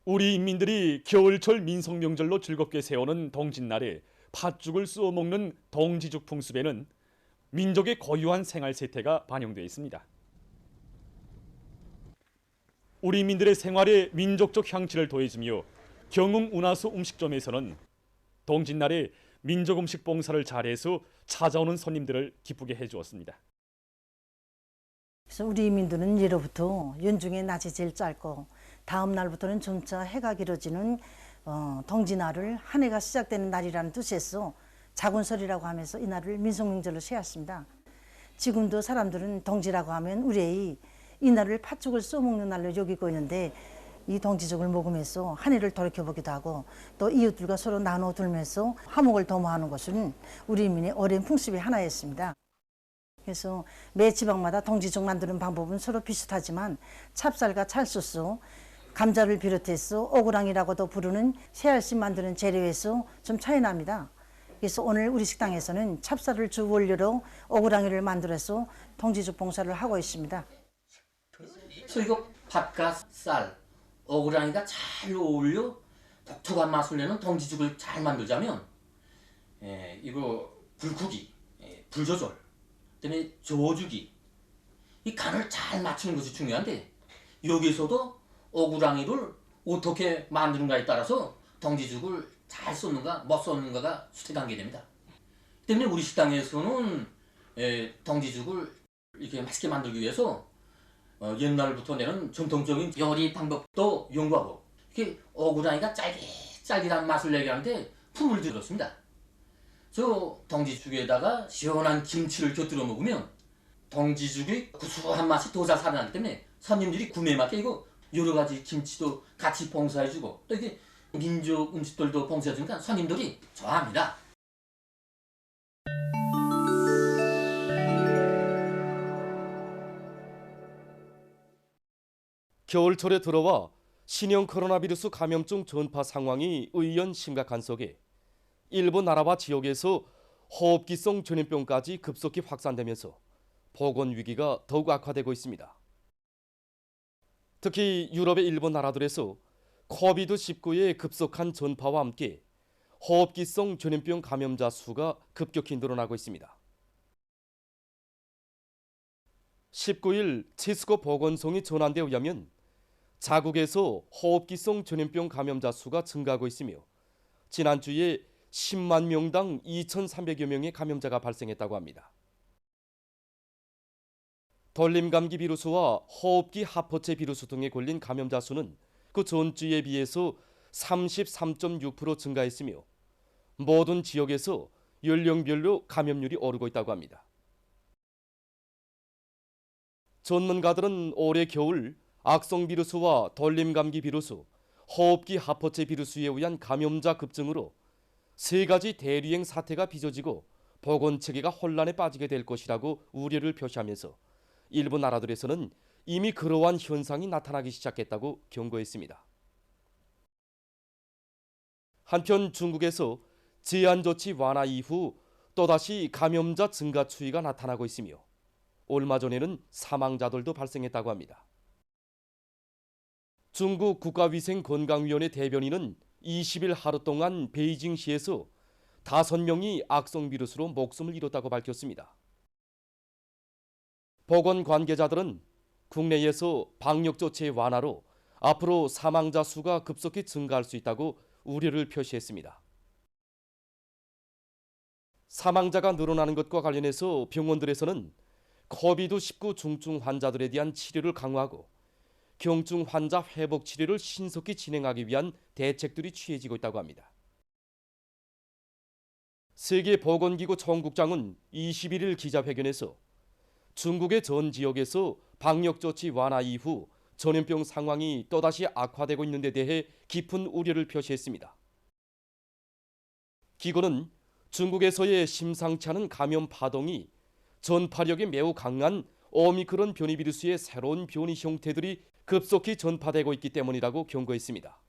우리 인민들이 겨울철 민속명절로 즐겁게 세우는 동짓날에 팥죽을 쏘아 먹는 동지죽 풍습에는 민족의 고유한 생활 세태가 반영되어 있습니다. 우리 인민들의 생활에 민족적 향취를 더해주며 경흥 운하수 음식점에서는 동짓날에 민족 음식 봉사를 잘해서 찾아오는 손님들을 기쁘게 해주었습니다. 그래서 우리 민들은 예로부터 연중에 낮이 제일 짧고 다음 날부터는 점차 해가 길어지는 동지날을 한 해가 시작되는 날이라는 뜻에서 자군설이라고 하면서 이 날을 민속명절로 세웠습니다. 지금도 사람들은 동지라고 하면 우리의 이 날을 팥죽을 쏘먹는 날로 여기고 있는데 이 동지죽을 먹으면서 한 해를 돌이켜보기도 하고 또 이웃들과 서로 나눠들면서 화목을 도모하는 것은 우리 민의 오랜 풍습의 하나였습니다. 그래서 매 지방마다 동지죽 만드는 방법은 서로 비슷하지만 찹쌀과 찰소스, 감자를 비롯해서 오그랑이라고도 부르는 새알씨 만드는 재료에서 좀 차이 납니다. 그래서 오늘 우리 식당에서는 찹쌀을 주 원료로 오그랑이를 만들어서 동지죽 봉사를 하고 있습니다. 이거 팥과 쌀, 오그랑이가 잘 어울려 독특한 맛을 내는 동지죽을 잘 만들자면 이거 불국이, 불 조절, 그다음에 저어주기, 이 간을 잘 맞추는 것이 중요한데 여기서도 오그랑이를 어떻게 만드는가에 따라서 동지죽을 잘 쏟는가 못 쏟는가가 수태관계 됩니다. 때문에 우리 식당에서는 동지죽을 이렇게 맛있게 만들기 위해서 옛날부터 내는 전통적인 요리 방법도 연구하고 이렇게 오그랑이가 짤깃짤깃한 맛을 내게 하는데 품을 들었습니다. 저 동지죽에다가 시원한 김치를 곁들여 먹으면 동지죽의 구수한 맛이 더 잘 살아나기 때문에 손님들이 구매 맞게 이거 여러 가지 김치도 같이 봉사해주고 또 이게 민족 음식들도 봉사해주니까 손님들이 좋아합니다. 겨울철에 들어와 신형 코로나 바이러스 감염증 전파 상황이 의연 심각한 속에 일부 나라와 지역에서 호흡기성 전염병까지 급속히 확산되면서 보건 위기가 더욱 악화되고 있습니다. 특히 유럽의 일부 나라들에서 코비드-19의 급속한 전파와 함께 호흡기성 전염병 감염자 수가 급격히 늘어나고 있습니다. 19일 치스코 보건성이 전한 데 의하면 자국에서 호흡기성 전염병 감염자 수가 증가하고 있으며 지난주에 10만 명당 2,300여 명의 감염자가 발생했다고 합니다. 돌림감기 비루스와 호흡기 합포체 비루스 등에 걸린 감염자 수는 그 전주에 비해서 33.6% 증가했으며 모든 지역에서 연령별로 감염률이 오르고 있다고 합니다. 전문가들은 올해 겨울 악성 비루스와 돌림감기 비루스, 호흡기 합포체 비루스에 의한 감염자 급증으로 세 가지 대유행 사태가 빚어지고 보건체계가 혼란에 빠지게 될 것이라고 우려를 표시하면서 일부 나라들에서는 이미 그러한 현상이 나타나기 시작했다고 경고했습니다. 한편 중국에서 제한조치 완화 이후 또다시 감염자 증가 추이가 나타나고 있으며 얼마 전에는 사망자들도 발생했다고 합니다. 중국 국가위생건강위원회 대변인은 20일 하루 동안 베이징시에서 5명이 악성 비루스로 목숨을 잃었다고 밝혔습니다. 보건 관계자들은 국내에서 방역 조치 완화로 앞으로 사망자 수가 급속히 증가할 수 있다고 우려를 표시했습니다. 사망자가 늘어나는 것과 관련해서 병원들에서는 코비드-19 중증 환자들에 대한 치료를 강화하고 경증 환자 회복 치료를 신속히 진행하기 위한 대책들이 취해지고 있다고 합니다. 세계보건기구 총국장은 21일 기자회견에서 중국의 전 지역에서 방역조치 완화 이후 전염병 상황이 또다시 악화되고 있는 데 대해 깊은 우려를 표시했습니다. 기구는 중국에서의 심상치 않은 감염 파동이 전파력이 매우 강한 오미크론 변이 비루스의 새로운 변이 형태들이 급속히 전파되고 있기 때문이라고 경고했습니다.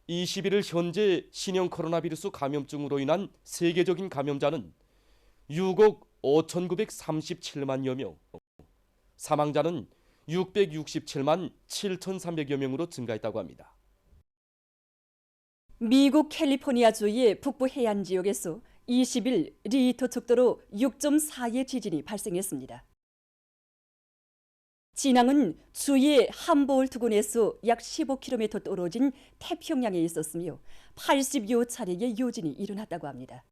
21일 현재 신형 코로나 바이러스 감염증으로 인한 세계적인 감염자는 6억 5,937만여 명, 사망자는 667만 7,300여 명으로 증가했다고 합니다. 미국 캘리포니아주의 북부 해안 지역에서 20일 리히터 척도로 6.4의 지진이 발생했습니다. 진앙은 주의 함보울트군에서 약 15km 떨어진 태평양에 있었으며 80여 차례의 요진이 일어났다고 합니다.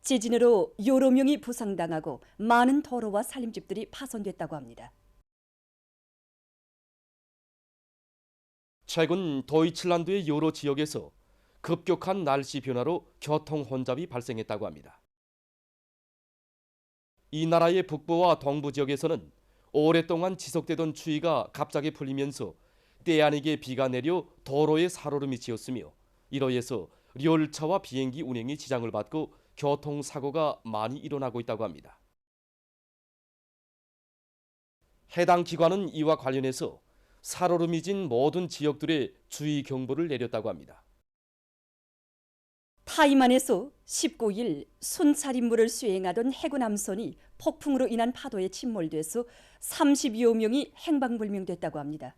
지진으로 여러 명이 부상당하고 많은 도로와 살림집들이 파손됐다고 합니다. 최근 도이칠란드의 여러 지역에서 급격한 날씨 변화로 교통 혼잡이 발생했다고 합니다. 이 나라의 북부와 동부 지역에서는 오랫동안 지속되던 추위가 갑자기 풀리면서 때 아니게 비가 내려 도로에 살얼음이 쥐었으며 이로 인해서 열차와 비행기 운행이 지장을 받고 교통사고가 많이 일어나고 있다고 합니다. 해당 기관은 이와 관련해서 살얼음이 진 모든 지역들에 주의 경보를 내렸다고 합니다. 타이만에서 19일 순찰임무를 수행하던 해군 함선이 폭풍으로 인한 파도에 침몰돼서 30여 명이 행방불명됐다고 합니다.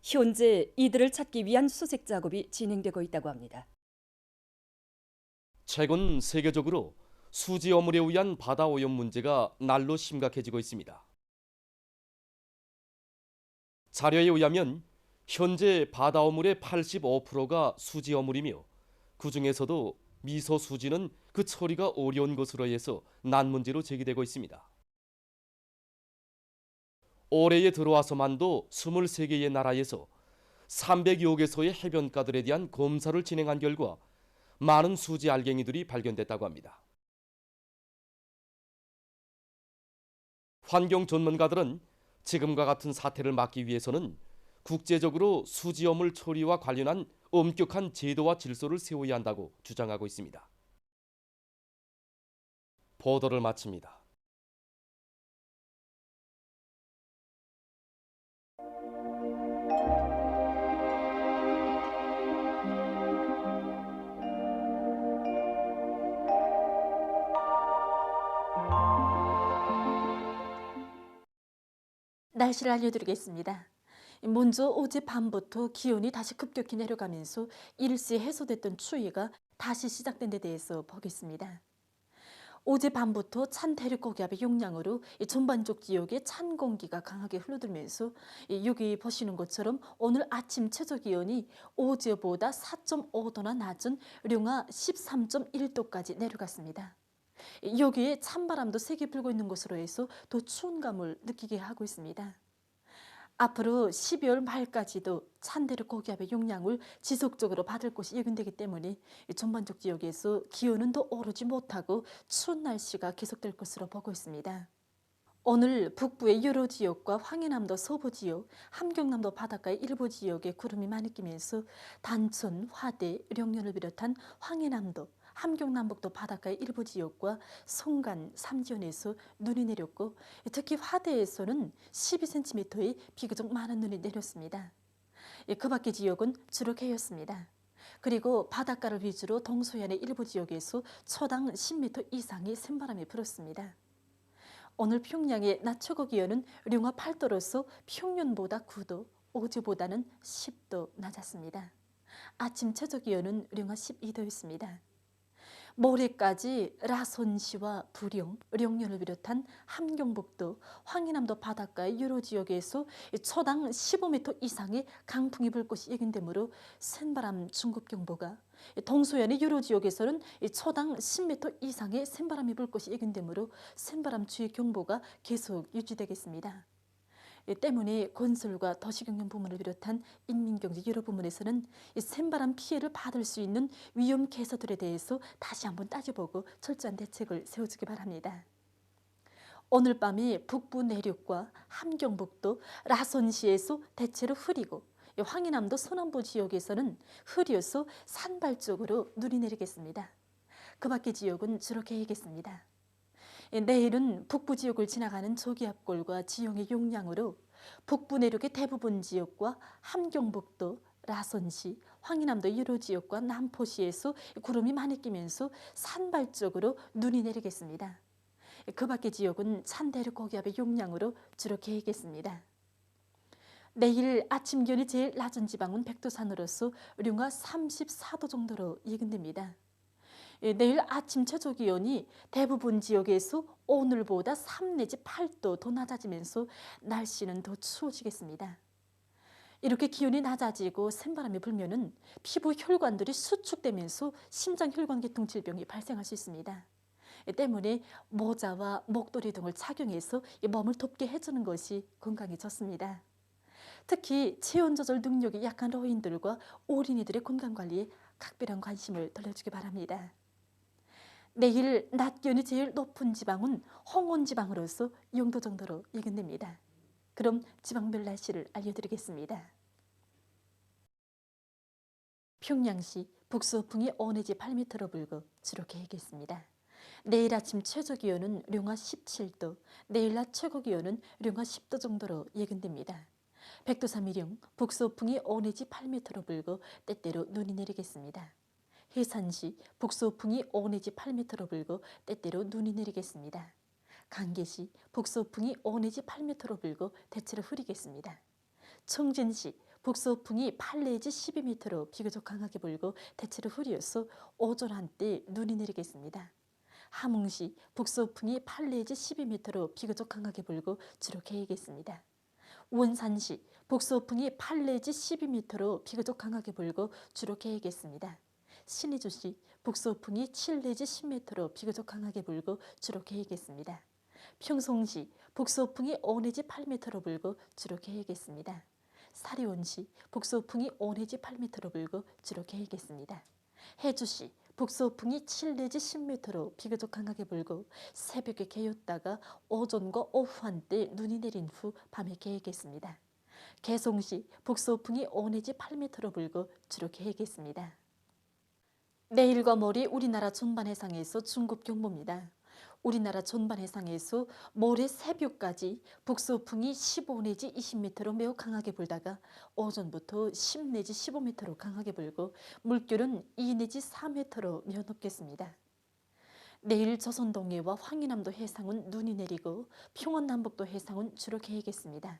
현재 이들을 찾기 위한 수색 작업이 진행되고 있다고 합니다. 최근 세계적으로 수지 어물에 의한 바다 오염 문제가 날로 심각해지고 있습니다. 자료에 의하면 현재 바다 어물의 85%가 수지 어물이며 그 중에서도 미소 수지는 그 처리가 어려운 것으로 해서 난문제로 제기되고 있습니다. 올해에 들어와서만도 23개의 나라에서 300여 개소의 해변가들에 대한 검사를 진행한 결과 많은 수지 알갱이들이 발견됐다고 합니다. 환경 전문가들은 지금과 같은 사태를 막기 위해서는 국제적으로 수지어물 처리와 관련한 엄격한 제도와 질서를 세워야 한다고 주장하고 있습니다. 보도를 마칩니다. 날씨를 알려드리겠습니다. 먼저 어젯밤부터 기온이 다시 급격히 내려가면서 일시 해소됐던 추위가 다시 시작된 데 대해서 보겠습니다. 어젯밤부터 찬 대륙고기압의 영향으로 전반적 지역에 찬 공기가 강하게 흘러들면서 여기 보시는 것처럼 오늘 아침 최저기온이 어제보다 4.5도나 낮은 령아 13.1도까지 내려갔습니다. 여기에 찬바람도 세게 불고 있는 것으로 해서 더 추운 감을 느끼게 하고 있습니다. 앞으로 12월 말까지도 찬대륙 고기압의 영향을 지속적으로 받을 것이 예견되기 때문에 전반적 지역에서 기온은 더 오르지 못하고 추운 날씨가 계속될 것으로 보고 있습니다. 오늘 북부의 여러 지역과 황해남도 서부 지역, 함경남도 바닷가의 일부 지역에 구름이 많이 끼면서 단천, 화대, 령년을 비롯한 황해남도, 함경남북도 바닷가의 일부 지역과 송간, 삼지연에서 눈이 내렸고 특히 화대에서는 12cm의 비교적 많은 눈이 내렸습니다. 그 밖의 지역은 주로 개였습니다. 그리고 바닷가를 위주로 동서해안의 일부 지역에서 초당 10m 이상의 센바람이 불었습니다. 오늘 평양의 낮 최고 기온은 령아 8도로서 평년보다 9도, 어제보다는 10도 낮았습니다. 아침 최저 기온은 령아 12도였습니다. 모레까지 라손시와 부령, 령년을 비롯한 함경북도, 황해남도 바닷가의 여러 지역에서 초당 15m 이상의 강풍이 불 것이 예견되므로 센바람 중급경보가, 동서해안의 여러 지역에서는 초당 10m 이상의 센바람이 불 것이 예견되므로 센바람 주의 경보가 계속 유지되겠습니다. 때문에 건설과 도시경영 부문을 비롯한 인민경제 여러 부문에서는 센바람 피해를 받을 수 있는 위험 개소들에 대해서 다시 한번 따져보고 철저한 대책을 세워주기 바랍니다. 오늘 밤에 북부 내륙과 함경북도, 라손시에서 대체로 흐리고 황해남도 서남부 지역에서는 흐려서 산발 쪽으로 눈이 내리겠습니다. 그 밖의 지역은 주로 개이겠습니다. 내일은 북부 지역을 지나가는 저기압골과 지형의 용량으로 북부 내륙의 대부분 지역과 함경북도, 라손시, 황해남도 여러 지역과 남포시에서 구름이 많이 끼면서 산발 쪽으로 눈이 내리겠습니다. 그 밖의 지역은 찬대륙 고기압의 용량으로 주로 계획했습니다. 내일 아침 기온이 제일 낮은 지방은 백두산으로서 룡화 34도 정도로 예견됩니다. 내일 아침 최저 기온이 대부분 지역에서 오늘보다 3 내지 8도 더 낮아지면서 날씨는 더 추워지겠습니다. 이렇게 기온이 낮아지고 센바람이 불면은 피부 혈관들이 수축되면서 심장혈관계통 질병이 발생할 수 있습니다. 때문에 모자와 목도리 등을 착용해서 몸을 덥게 해주는 것이 건강에 좋습니다. 특히 체온 조절 능력이 약한 노인들과 어린이들의 건강관리에 각별한 관심을 돌려주기 바랍니다. 내일 낮 기온이 제일 높은 지방은 홍원지방으로서 0도 정도로 예견됩니다. 그럼 지방별 날씨를 알려드리겠습니다. 평양시 북서풍이 5 내지 8m로 불고 주로 계획했습니다. 내일 아침 최저 기온은 룡화 17도, 내일 낮 최고 기온은 룡화 10도 정도로 예견됩니다. 백두산 미령 북서풍이 5 내지 8m로 불고 때때로 눈이 내리겠습니다. 해산시 북서풍이 5 내지 8m로 불고 때때로 눈이 내리겠습니다. 강계시 북서풍이 5 내지 8m로 불고 대체로 흐리겠습니다. 청진시 북서풍이 8 내지 12m로 비교적 강하게 불고 대체로 흐려서 오전 한때 눈이 내리겠습니다. 함흥시 북서풍이 8 내지 12m로 비교적 강하게 불고 주로 개이겠습니다. 원산시 북서풍이 8 내지 12m로 비교적 강하게 불고 주로 개이겠습니다. 신의주시 북서풍이 7 내지 10m로 비교적 강하게 불고 주로 개이겠습니다. 평송시 북서풍이 5 내지 8m로 불고 주로 개이겠습니다. 사리온시 북서풍이 5 내지 8m로 불고 주로 개이겠습니다. 해주시 북서풍이 7 내지 10m로 비교적 강하게 불고 새벽에 개였다가 오전과 오후 한때 눈이 내린 후 밤에 개겠습니다. 개송시 북서풍이 5 내지 8m로 불고 주로 개겠습니다. 내일과 모레 우리나라 전반 해상에서 중급 경보입니다. 우리나라 전반 해상에서 모레 새벽까지 북서풍이 15 내지 20m로 매우 강하게 불다가 오전부터 10 내지 15m로 강하게 불고 물결은 2 내지 4m로 매우 높겠습니다. 내일 조선 동해와 황해남도 해상은 눈이 내리고 평원남북도 해상은 주로 개겠습니다.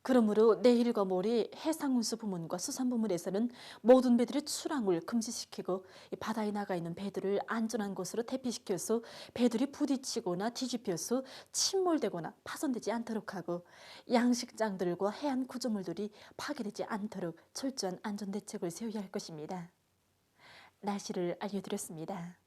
그러므로 내일과 모레 해상운수 부문과 수산부문에서는 모든 배들의 출항을 금지시키고 바다에 나가 있는 배들을 안전한 곳으로 대피시켜서 배들이 부딪히거나 뒤집혀서 침몰되거나 파손되지 않도록 하고 양식장들과 해안 구조물들이 파괴되지 않도록 철저한 안전대책을 세워야 할 것입니다. 날씨를 알려드렸습니다.